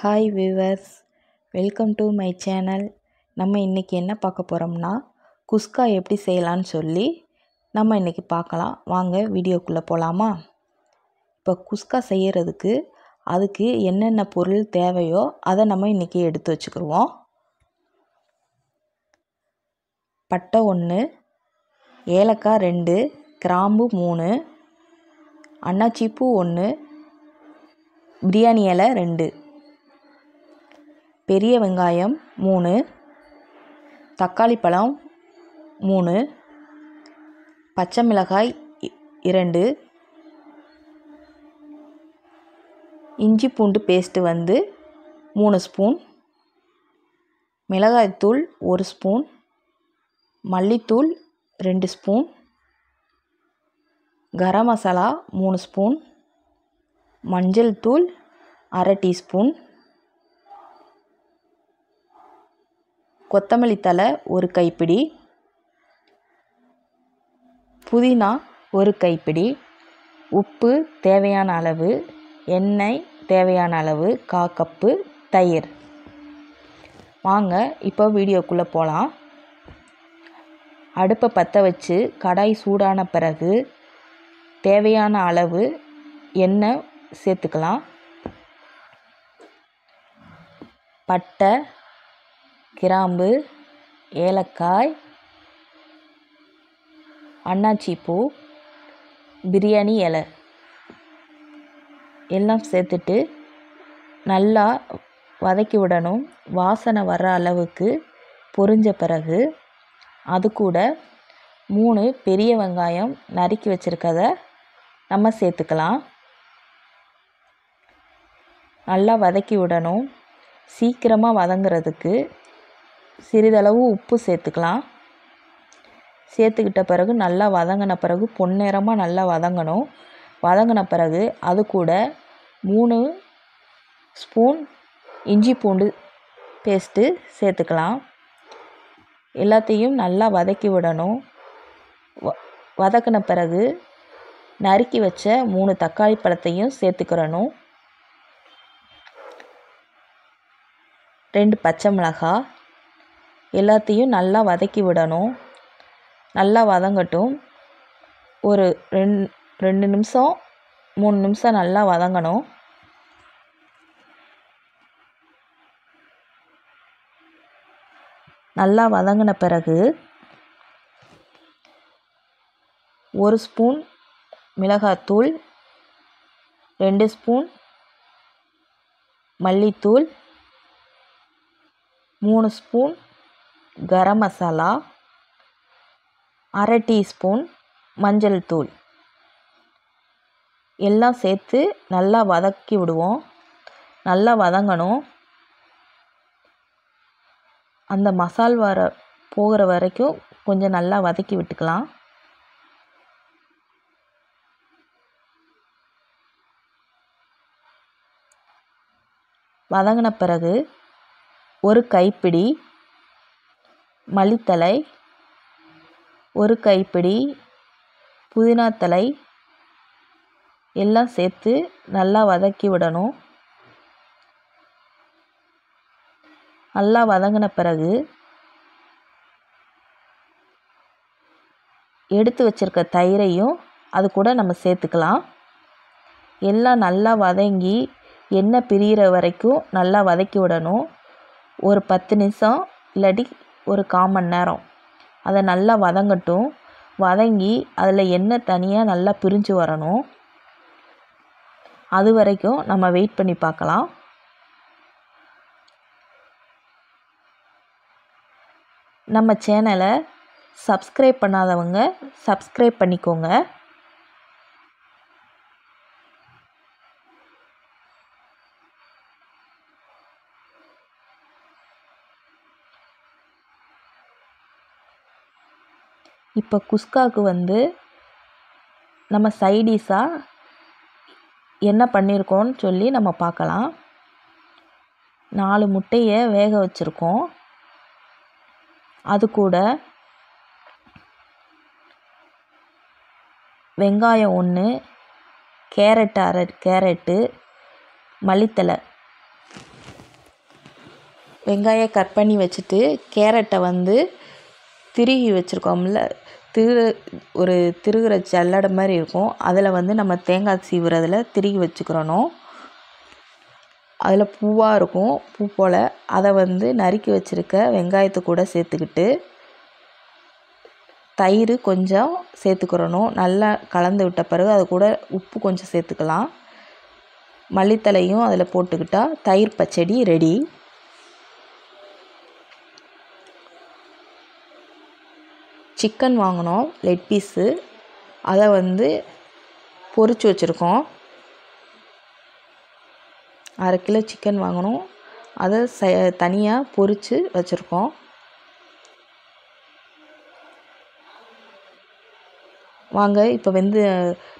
Hi viewers, welcome to my channel. நம்ம இன்றைக்கி என்ன பார்க்க போகிறோம்னா, குஸ்கா எப்படி செய்யலான்னு சொல்லி நம்ம இன்றைக்கி பார்க்கலாம். வாங்க வீடியோக்குள்ளே போகலாமா? இப்போ குஸ்கா செய்கிறதுக்கு அதுக்கு என்னென்ன பொருள் தேவையோ அதை நம்ம இன்றைக்கி எடுத்து வச்சுக்கிடுவோம். பட்டை 1, ஏலக்காய் 2, கிராம்பு 3, அன்னாச்சிப்பூ 1, பிரியாணி இலை 2, பெரிய வெங்காயம் 3, தக்காளி பழம் 3, பச்சை மிளகாய் 2, இஞ்சி பூண்டு பேஸ்ட்டு 3 ஸ்பூன், மிளகாய்த்தூள் 1 ஸ்பூன், மல்லித்தூள் 2 ஸ்பூன், கரம் மசாலா 3 ஸ்பூன், மஞ்சள் தூள் 1/2 டீஸ்பூன், கொத்தமல்லி தழை 1 கைப்பிடி, புதினா 1 கைப்பிடி, உப்பு தேவையான அளவு, எண்ணெய் தேவையான அளவு 1/4 கப்பு, தயிர். வாங்க இப்போ வீடியோக்குள்ளே போகலாம். அடுப்பை பற்ற வச்சு கடாய் சூடான பிறகு தேவையான அளவு எண்ணெய் சேர்த்துக்கலாம். பட்டை, கிராம்பு, ஏலக்காய், அன்னாச்சிப்பூ, பிரியாணி இலை எல்லாம் சேர்த்துட்டு நல்லா வதக்கி விடணும். வாசனை வர்ற அளவுக்கு பொரிஞ்ச பிறகு அது கூட 3 பெரிய வெங்காயம் நறுக்கி வச்சுருக்கத நம்ம சேர்த்துக்கலாம். நல்லா வதக்கி விடணும். சீக்கிரமாக வதங்கிறதுக்கு சிறிதளவு உப்பு சேர்த்துக்கலாம். சேர்த்துக்கிட்ட பிறகு நல்லா வதங்கின பிறகு பொன்னிறமாக நல்லா வதங்கணும். வதங்கின பிறகு அது கூட 3 ஸ்பூன் இஞ்சி பூண்டு பேஸ்ட்டு சேர்த்துக்கலாம். எல்லாத்தையும் நல்லா வதக்கி விடணும். வதக்கின பிறகு நறுக்கி வச்ச 3 தக்காளி பழத்தையும் சேர்த்துக்கிறணும். 2 பச்சை மிளகாய் எல்லாத்தையும் நல்லா வதக்கி விடணும். நல்லா வதங்கட்டும். ஒரு 2 நிமிஷம் 3 நிமிஷம் நல்லா வதங்கணும். நல்லா வதங்கின பிறகு 1 ஸ்பூன் மிளகாத்தூள், 2 ஸ்பூன் மல்லித்தூள், 3 ஸ்பூன் கரம் மசாலா, 1/2 டீஸ்பூன் மஞ்சள் தூள் எல்லாம் சேர்த்து நல்லா வதக்கி விடுவோம். நல்லா வதங்கணும். அந்த மசால் போகிற வரைக்கும் கொஞ்சம் நல்லா வதக்கி விட்டுக்கலாம். வதங்கின பிறகு 1 கைப்பிடி மல்லித்தழை, 1 கைப்பிடி புதினா தழை எல்லாம் சேர்த்து நல்லா வதக்கி விடணும். நல்லா வதங்கின பிறகு எடுத்து வச்சிருக்க தயிரையும் அது கூட நம்ம சேர்த்துக்கலாம். எல்லாம் நல்லா வதங்கி எண்ணெய் பிரிகிற வரைக்கும் நல்லா வதக்கி விடணும். ஒரு 10 நிமிஷம் இல்லாட்டி ஒரு 1/4 மணி நேரம் அதை நல்லா வதங்கட்டும். வதங்கி அதில் எண்ணெய் தனியாக நல்லா பிரிஞ்சு வரணும். அது வரைக்கும் நம்ம வெயிட் பண்ணி பார்க்கலாம். நம்ம சேனலை சப்ஸ்கிரைப் பண்ணாதவங்க சப்ஸ்கிரைப் பண்ணிக்கோங்க. இப்போ குஸ்காவுக்கு நம்ம சைடிஷாக என்ன பண்ணியிருக்கோன்னு சொல்லி நம்ம பார்க்கலாம். 4 முட்டையை வேக வச்சுருக்கோம். அது கூட வெங்காயம் 1, கேரட் 1/2 கேரட்டு, மல்லித்தழை வெங்காயம் கட் பண்ணி வச்சுட்டு கேரட்டை வந்து திருகி வச்சுருக்கோம்ல, ஒரு திருகிற ஜல்லடை மாதிரி இருக்கும், அதில் வந்து நம்ம தேங்காய் சீவுறதில் திருகி வச்சுக்கிறணும். அதில் பூவாக இருக்கும், பூ போல். அதை வந்து நறுக்கி வச்சுருக்க வெங்காயத்தை கூட சேர்த்துக்கிட்டு தயிர் கொஞ்சம் சேர்த்துக்கிறணும். நல்லா கலந்து விட்ட பிறகு அது கூட உப்பு கொஞ்சம் சேர்த்துக்கலாம். மல்லித்தலையும் அதில் போட்டுக்கிட்டால் தயிர் பச்சடி ரெடி. சிக்கன் வாங்கினோம், லெக் பீஸு. அதை வந்து பொரிச்சு வச்சுருக்கோம். 1/2 கிலோ சிக்கன் வாங்கினோம், அதை தனியாக பொரித்து வச்சுருக்கோம். வாங்க இப்போ வந்து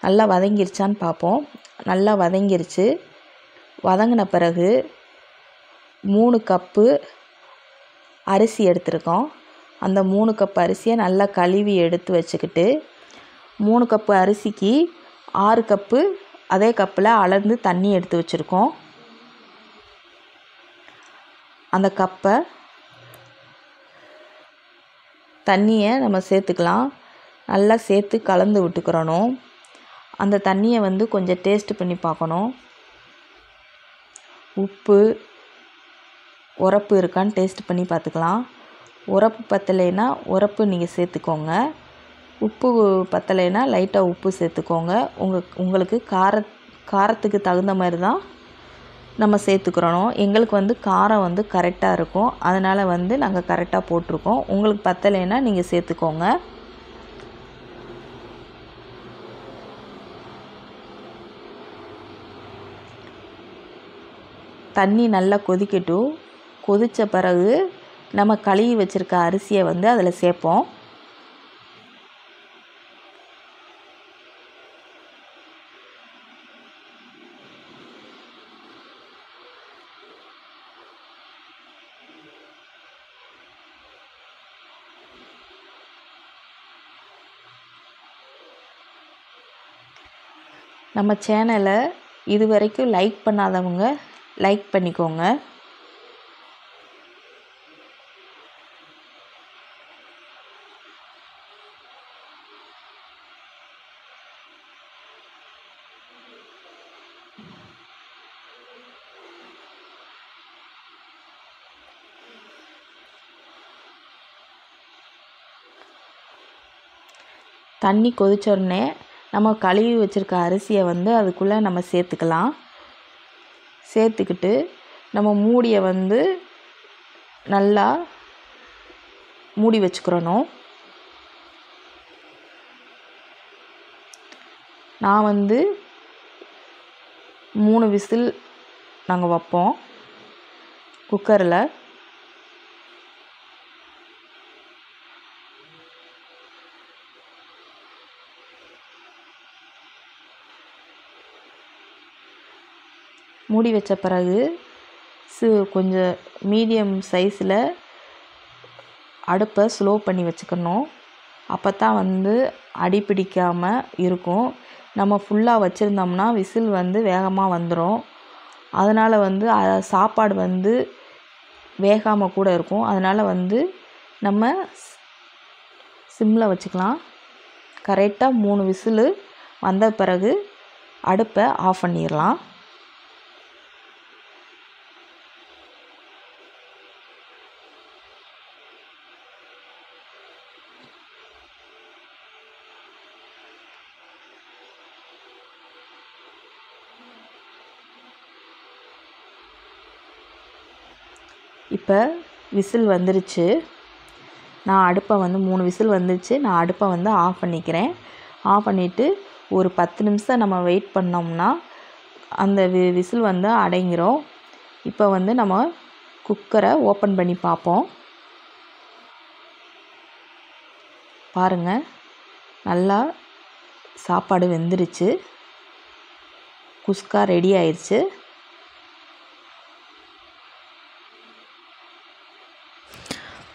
நல்லா வதங்கிருச்சான்னு பார்ப்போம். நல்லா வதங்கிருச்சு. வதங்கின பிறகு 3 கப்பு அரிசி எடுத்துருக்கோம். அந்த 3 கப்பு அரிசியை நல்லா கழுவி எடுத்து வச்சுக்கிட்டு 3 கப்பு அரிசிக்கு 6 கப்பு அதே கப்பில் அளந்து தண்ணி எடுத்து வச்சுருக்கோம். அந்த கப்பை தண்ணியை நம்ம சேர்த்துக்கலாம். நல்லா சேர்த்து கலந்து விட்டுக்கிறணும். அந்த தண்ணியை வந்து கொஞ்சம் டேஸ்ட் பண்ணி பார்க்கணும். உப்பு உரப்பு இருக்கான்னு டேஸ்ட் பண்ணி பார்த்துக்கலாம். உரப்பு பத்தலைன்னா உரப்பு நீங்கள் சேர்த்துக்கோங்க. உப்பு பத்தலைன்னா லைட்டாக உப்பு சேர்த்துக்கோங்க. உங்களுக்கு காரத்துக்கு தகுந்த மாதிரி தான் நம்ம சேர்த்துக்கிறணும். எங்களுக்கு வந்து காரம் வந்து கரெக்டாக இருக்கும், அதனால் வந்து நாங்கள் கரெக்டாக போட்டிருக்கோம். உங்களுக்கு பத்தலைன்னா நீங்கள் சேர்த்துக்கோங்க. தண்ணி நல்லா கொதிக்கட்டும். கொதித்த பிறகு நம்ம கழுவி வச்சுருக்க அரிசியை வந்து அதில் சேர்ப்போம். நம்ம சேனலை இது வரைக்கும் லைக் பண்ணாதவங்க லைக் பண்ணிக்கோங்க. தண்ணி கொதிச்ச உடனே நம்ம கழுவி வச்சுருக்க அரிசியை வந்து அதுக்குள்ளே நம்ம சேர்த்துக்கலாம். சேர்த்துக்கிட்டு நம்ம மூடியை வந்து நல்லா மூடி வச்சுக்கிறணும். நான் வந்து 3 விசில் நாங்கள் வைப்போம் குக்கரில். மூடி வச்ச பிறகு கொஞ்சம் மீடியம் சைஸில் அடுப்பை ஸ்லோ பண்ணி வச்சுக்கணும். அப்போ தான் வந்து அடி பிடிக்காமல் இருக்கும். நம்ம ஃபுல்லாக வச்சுருந்தோம்னா விசில் வந்து வேகமாக வந்துடும். அதனால் வந்து சாப்பாடு வந்து வேகாமல் கூட இருக்கும். அதனால் வந்து நம்ம சிம்மில் வச்சுக்கலாம். கரெக்டாக 3 விசில் வந்த பிறகு அடுப்பை ஆஃப் பண்ணிடலாம். இப்போ விசில் வந்துருச்சு. நான் அடுப்பை வந்து 3 விசில் வந்துருச்சு. நான் அடுப்பை வந்து ஆஃப் பண்ணிக்கிறேன். ஆஃப் பண்ணிவிட்டு ஒரு 10 நிமிஷம் நம்ம வெயிட் பண்ணோம்னா அந்த விசில் வந்து அடங்கிரும். இப்போ வந்து நம்ம குக்கரை ஓப்பன் பண்ணி பார்ப்போம். பாருங்கள், நல்லா சாப்பாடு வெந்துருச்சு. குஸ்கா ரெடி ஆயிடுச்சு.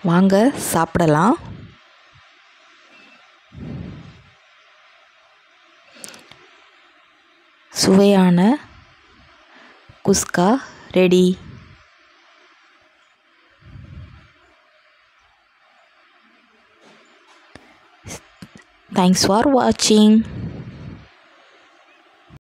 வாங்க சாப்பிடலாம். சுவையான குஸ்கா ரெடி. தேங்க்ஸ் ஃபார் வாட்சிங்.